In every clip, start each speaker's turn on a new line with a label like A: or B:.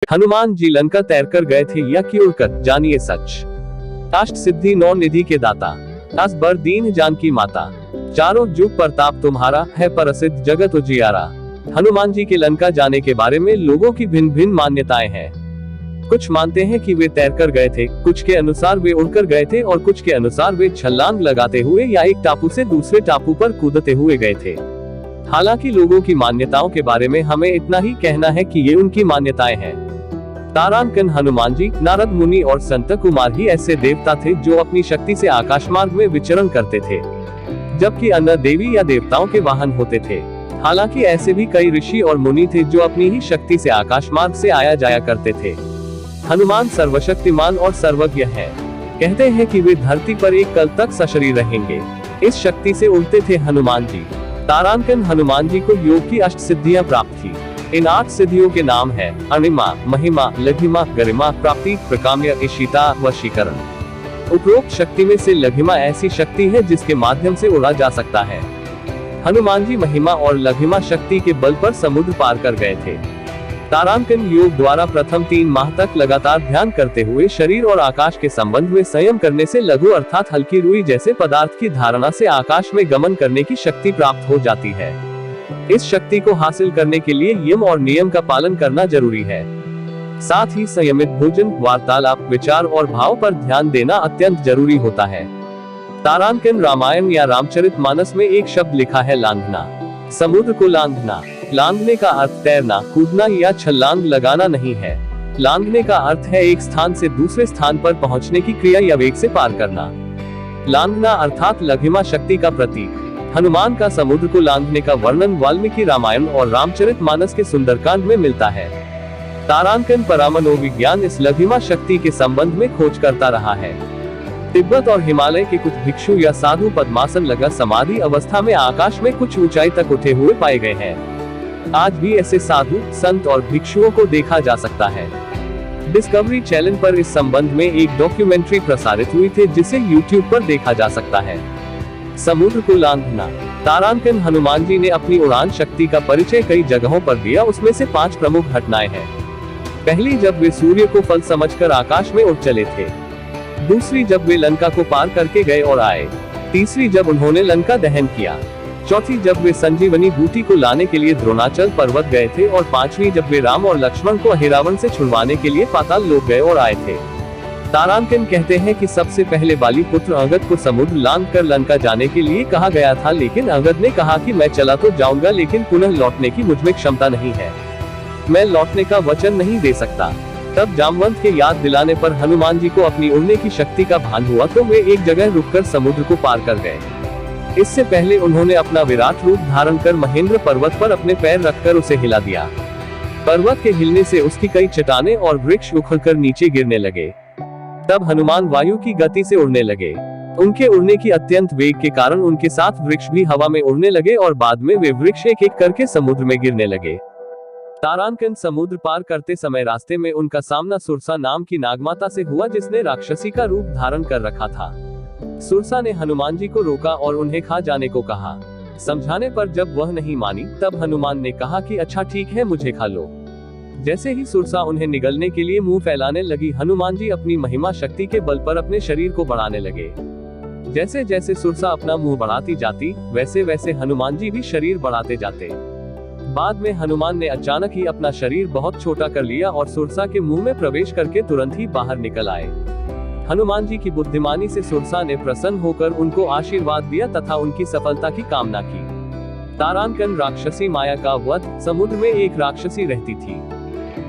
A: हनुमान जी लंका तैरकर गए थे या कि उड़कर, जानिए सच। अष्ट सिद्धि 9 निधि के दाता, अस बर दीन जानकी माता, चारों जुग प्रताप तुम्हारा, है प्रसिद्ध जगत उजियारा। हनुमान जी के लंका जाने के बारे में लोगों की भिन्न भिन्न मान्यताएं हैं। कुछ मानते हैं कि वे तैरकर गए थे, कुछ के अनुसार वे उड़कर गए थे और कुछ के अनुसार वे छलांग लगाते हुए या एक टापू से दूसरे टापू पर कूदते हुए गए थे। हालांकि लोगों की मान्यताओं के बारे में हमें इतना ही कहना है कि ये उनकी मान्यताएं हैं। तारांकन हनुमान जी, नारद मुनि और संत कुमार ही ऐसे देवता थे जो अपनी शक्ति से आकाश मार्ग में विचरण करते थे, जबकि अन्य देवी या देवताओं के वाहन होते थे। हालांकि ऐसे भी कई ऋषि और मुनि थे जो अपनी ही शक्ति से आकाश मार्ग से आया जाया करते थे। हनुमान सर्वशक्तिमान और सर्वज्ञ है। कहते हैं कि वे धरती पर एक कल तक सशरीर रहेंगे। इस शक्ति से उड़ते थे हनुमान जी। तारांकन हनुमान जी को योग की 8 सिद्धियां प्राप्त थी। इन 8 सिद्धियों के नाम है अणिमा, महिमा, लघिमा, गरिमा, प्राप्ति, प्रकाम्य, इशिता, वशीकरण। उपरोक्त शक्ति में से लघिमा ऐसी शक्ति है जिसके माध्यम से उड़ा जा सकता है। हनुमान जी महिमा और लघिमा शक्ति के बल पर समुद्र पार कर गए थे। तारांकन योग द्वारा प्रथम 3 माह तक लगातार ध्यान करते हुए शरीर और आकाश के संबंध में संयम करने से लघु अर्थात हल्की रुई जैसे पदार्थ की धारणा से आकाश में गमन करने की शक्ति प्राप्त हो जाती है। इस शक्ति को हासिल करने के लिए यम और नियम का पालन करना जरूरी है। साथ ही संयमित भोजन, वार्तालाप, विचार और भाव पर ध्यान देना अत्यंत जरूरी होता है। तारांकन रामायण या रामचरितमानस में एक शब्द लिखा है लांघना। समुद्र को लांघना। लांघने का अर्थ तैरना, कूदना या छलांग लगाना नहीं है। लांघने का अर्थ है एक स्थान से दूसरे स्थान पर पहुंचने की क्रिया या वेग से पार करना। लांघना अर्थात लघिमा शक्ति का प्रतीक। हनुमान का समुद्र को लांघने का वर्णन वाल्मीकि रामायण और रामचरितमानस के सुंदरकांड में मिलता है। तारांकन परामनोविज्ञान इस लघिमा शक्ति के संबंध में खोज करता रहा है। तिब्बत और हिमालय के कुछ भिक्षु या साधु पद्मासन लगा समाधि अवस्था में आकाश में कुछ ऊंचाई तक उठे हुए पाए गए हैं। आज भी ऐसे साधु, संत और भिक्षुओं को देखा जा सकता है। डिस्कवरी चैनल पर इस संबंध में एक डॉक्यूमेंट्री प्रसारित हुई थी जिसे YouTube पर देखा जा सकता है। समुद्र को लांघना। तारांकन हनुमान जी ने अपनी उड़ान शक्ति का परिचय कई जगहों पर दिया। उसमें से 5 प्रमुख घटनाएं हैं। पहली, जब वे सूर्य को फल समझकर आकाश में उड़ चले थे। दूसरी, जब वे लंका को पार करके गए और आए। तीसरी, जब उन्होंने लंका दहन किया। चौथी, जब वे संजीवनी बूटी को लाने के लिए द्रोणाचल पर्वत गए थे। और 5वीं, जब वे राम और लक्ष्मण को अहिरावण से छुड़वाने के लिए पाताल लोक गए और आए थे। तारांकन कहते हैं कि सबसे पहले बाली पुत्र अंगद को समुद्र लांघ कर लंका जाने के लिए कहा गया था, लेकिन अंगद ने कहा कि मैं चला तो जाऊंगा लेकिन पुनः लौटने की मुझमें क्षमता नहीं है, मैं लौटने का वचन नहीं दे सकता। तब जामवंत के याद दिलाने पर हनुमान जी को अपनी उड़ने की शक्ति का भान हुआ तो वे एक जगह रुककर समुद्र को पार कर गए। इससे पहले उन्होंने अपना विराट रूप धारण कर महेंद्र पर्वत पर अपने पैर रखकर उसे हिला दिया। पर्वत के हिलने से उसकी कई चट्टानें और वृक्ष उखड़कर नीचे गिरने लगे। तब हनुमान वायु की गति से उड़ने लगे। उनके उड़ने की अत्यंत वेग के कारण उनके साथ वृक्ष भी हवा में उड़ने लगे और बाद में वे वृक्ष एक एक करके समुद्र में गिरने लगे। तारांकन समुद्र पार करते समय रास्ते में उनका सामना सुरसा नाम की नागमाता से हुआ जिसने राक्षसी का रूप धारण कर रखा था। सुरसा ने हनुमान जी को रोका और उन्हें खा जाने को कहा। समझाने पर जब वह नहीं मानी तब हनुमान ने कहा कि अच्छा ठीक है, मुझे खा लो। जैसे ही सुरसा उन्हें निगलने के लिए मुंह फैलाने लगी, हनुमान जी अपनी महिमा शक्ति के बल पर अपने शरीर को बढ़ाने लगे। जैसे जैसे सुरसा अपना मुंह बढ़ाती जाती वैसे वैसे हनुमान जी भी शरीर बढ़ाते जाते। बाद में हनुमान ने अचानक ही अपना शरीर बहुत छोटा कर लिया और सुरसा के मुंह में प्रवेश करके तुरंत ही बाहर निकल आए। हनुमान जी की बुद्धिमानी से सुरसा ने प्रसन्न होकर उनको आशीर्वाद दिया तथा उनकी सफलता की कामना की। तारांकन राक्षसी माया का वध। समुद्र में एक राक्षसी रहती थी।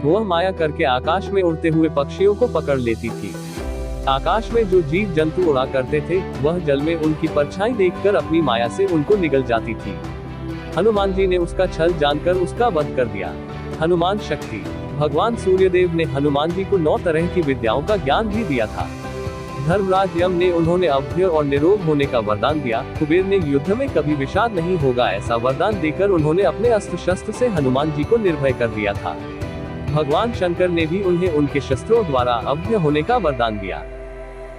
A: वह माया करके आकाश में उड़ते हुए पक्षियों को पकड़ लेती थी। आकाश में जो जीव जंतु उड़ा करते थे वह जल में उनकी परछाई देखकर अपनी माया से उनको निगल जाती थी। हनुमान जी ने उसका छल जानकर उसका वध कर दिया। हनुमान शक्ति। भगवान सूर्यदेव ने हनुमान जी को 9 तरह की विद्याओं का ज्ञान भी दिया था। धर्मराज यम ने उन्होंने अभ्य और निरोग होने का वरदान दिया। कुबेर ने युद्ध में कभी विषाद नहीं होगा ऐसा वरदान देकर उन्होंने अपने अस्त्र शस्त्र से हनुमान जी को निर्भय कर दिया था। भगवान शंकर ने भी उन्हें उनके शस्त्रों द्वारा अभ्य होने का वरदान दिया।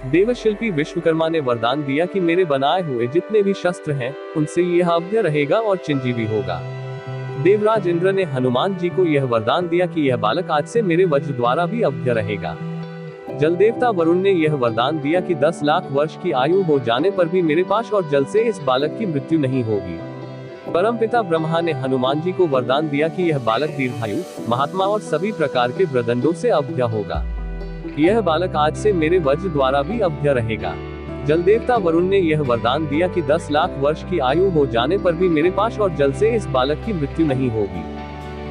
A: देवशिल्पी विश्वकर्मा ने वरदान दिया कि मेरे बनाए हुए जितने भी शस्त्र हैं उनसे यह अभ्य रहेगा और चिरंजीवी होगा। देवराज इंद्र ने हनुमान जी को यह वरदान दिया कि यह बालक आज से मेरे वज्र द्वारा भी अभ्य रहेगा। जल देवता वरुण ने यह वरदान दिया कि 10 लाख वर्ष की आयु हो जाने पर भी मेरे पास और जल से इस बालक की मृत्यु नहीं होगी। परमपिता ब्रह्मा ने हनुमान जी को वरदान दिया कि यह बालक दीर्घायु, महात्मा और सभी प्रकार के वरदंडों से अभ्य होगा। यह बालक आज से मेरे वज्र द्वारा भी अभ्य रहेगा। जल देवता वरुण ने यह वरदान दिया कि 10 लाख वर्ष की आयु हो जाने पर भी मेरे पास और जल से इस बालक की मृत्यु नहीं होगी।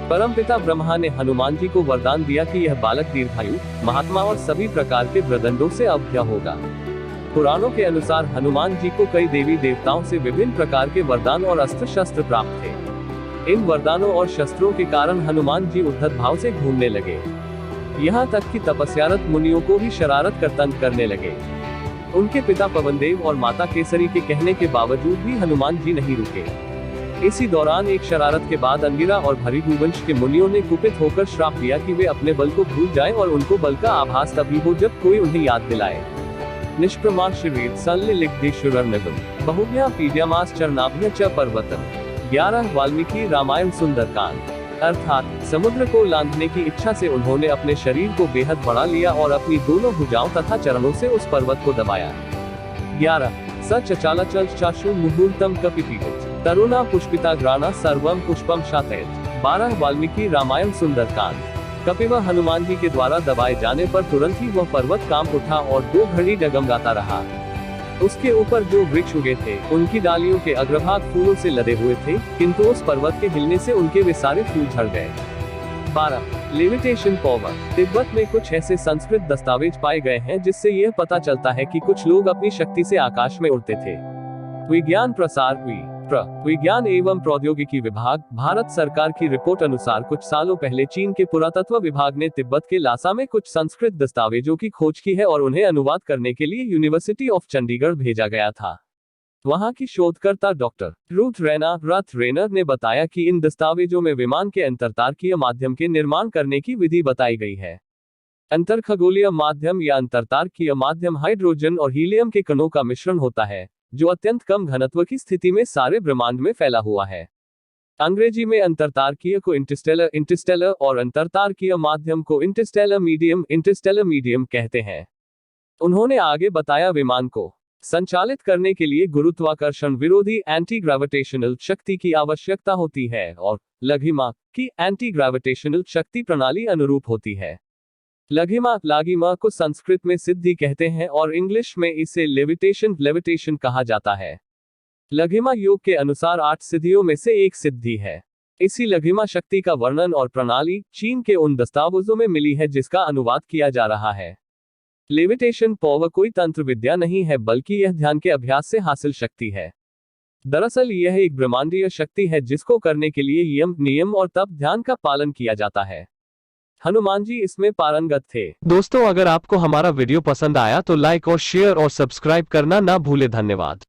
A: परमपिता ब्रह्मा ने हनुमान जी को वरदान दिया कि यह बालक दीर्घायु, महात्मा और सभी प्रकार के वरदंडों से अभ्य होगा। पुराणों के अनुसार हनुमान जी को कई देवी देवताओं से विभिन्न प्रकार के वरदान और अस्त्र शस्त्र प्राप्त थे। इन वरदानों और शस्त्रों के कारण हनुमान जी उद्धत भाव से घूमने लगे। यहाँ तक कि तपस्यारत मुनियों को भी शरारत कर तंग करने लगे। उनके पिता पवनदेव और माता केसरी के कहने के बावजूद भी हनुमान जी नहीं रुके। इसी दौरान एक शरारत के बाद अंगिरा और भृगुवंश के मुनियों ने कुपित होकर श्राप दिया कि वे अपने बल को भूल जाएं और उनको बल का आभास तभी हो जब कोई उन्हें याद दिलाए। निष्प्रमाण शरीर संलिलिग्धेश्वरर्निभम् बहुभ्या पीड्यमास चरणाभ्य च पर्वतम्। 11 वाल्मीकि रामायण सुंदरकांड। अर्थात समुद्र को लांघने की इच्छा से उन्होंने अपने शरीर को बेहद बढ़ा लिया और अपनी दोनों भुजाओं तथा चरणों से उस पर्वत को दबाया। 11 स चचालचल चाशु मुहूर्तम कपिपीठित तरुणा पुष्पिता ग्राणा सर्वम पुष्पम शातयत। 12 वाल्मीकि रामायण सुंदरकांड। कपिवा हनुमान जी के द्वारा दबाए जाने पर तुरंत ही वह पर्वत कांप उठा और 2 घड़ी डगमगाता रहा। उसके ऊपर जो वृक्ष उगे थे उनकी डालियों के अग्रभाग फूलों से लदे हुए थे, किंतु उस पर्वत के हिलने से उनके वे सारे फूल झड़ गए। 12 लेविटेशन पावर। तिब्बत में कुछ ऐसे संस्कृत दस्तावेज पाए गए हैं जिससे यह पता चलता है कि कुछ लोग अपनी शक्ति से आकाश में उड़ते थे। विज्ञान प्रसार विज्ञान एवं प्रौद्योगिकी विभाग, भारत सरकार की रिपोर्ट अनुसार कुछ सालों पहले चीन के पुरातत्व विभाग ने तिब्बत के लासा में कुछ संस्कृत दस्तावेजों की खोज की है और उन्हें अनुवाद करने के लिए यूनिवर्सिटी ऑफ चंडीगढ़ भेजा गया था। वहां की शोधकर्ता डॉक्टर रूथ रेनर ने बताया कि इन दस्तावेजों में विमान के अंतरतारकीय माध्यम के निर्माण करने की विधि बताई गई है। अंतरखगोलीय माध्यम या अंतरतारकीय माध्यम हाइड्रोजन और हीलियम के कणों का मिश्रण होता है, जो अत्यंत कम घनत्व की स्थिति में सारे ब्रह्मांड में फैला हुआ है। अंग्रेजी में अंतरतारकीय को इंटरस्टेलर और अंतरतारकीय माध्यम को इंटरस्टेलर मीडियम कहते हैं। उन्होंने आगे बताया, विमान को संचालित करने के लिए गुरुत्वाकर्षण विरोधी एंटी ग्रेविटेशनल शक्ति की आवश्यकता होती है और लघिमा की एंटी ग्रेविटेशनल शक्ति प्रणाली अनुरूप होती है। लागिमा को संस्कृत में सिद्धि कहते हैं और इंग्लिश में इसे लेविटेशन कहा जाता है। लघिमा योग के अनुसार 8 सिद्धियों में से एक सिद्धि है। इसी लघिमा शक्ति का वर्णन और प्रणाली चीन के उन दस्तावेजों में मिली है जिसका अनुवाद किया जा रहा है। लेविटेशन पावर कोई तंत्र विद्या नहीं है, बल्कि यह ध्यान के अभ्यास से हासिल शक्ति है। दरअसल यह एक ब्रह्मांडीय शक्ति है जिसको करने के लिए नियम और तप ध्यान का पालन किया जाता है। हनुमान जी इसमें पारंगत थे। दोस्तों, अगर आपको हमारा वीडियो पसंद आया तो लाइक और शेयर और सब्सक्राइब करना ना भूले। धन्यवाद।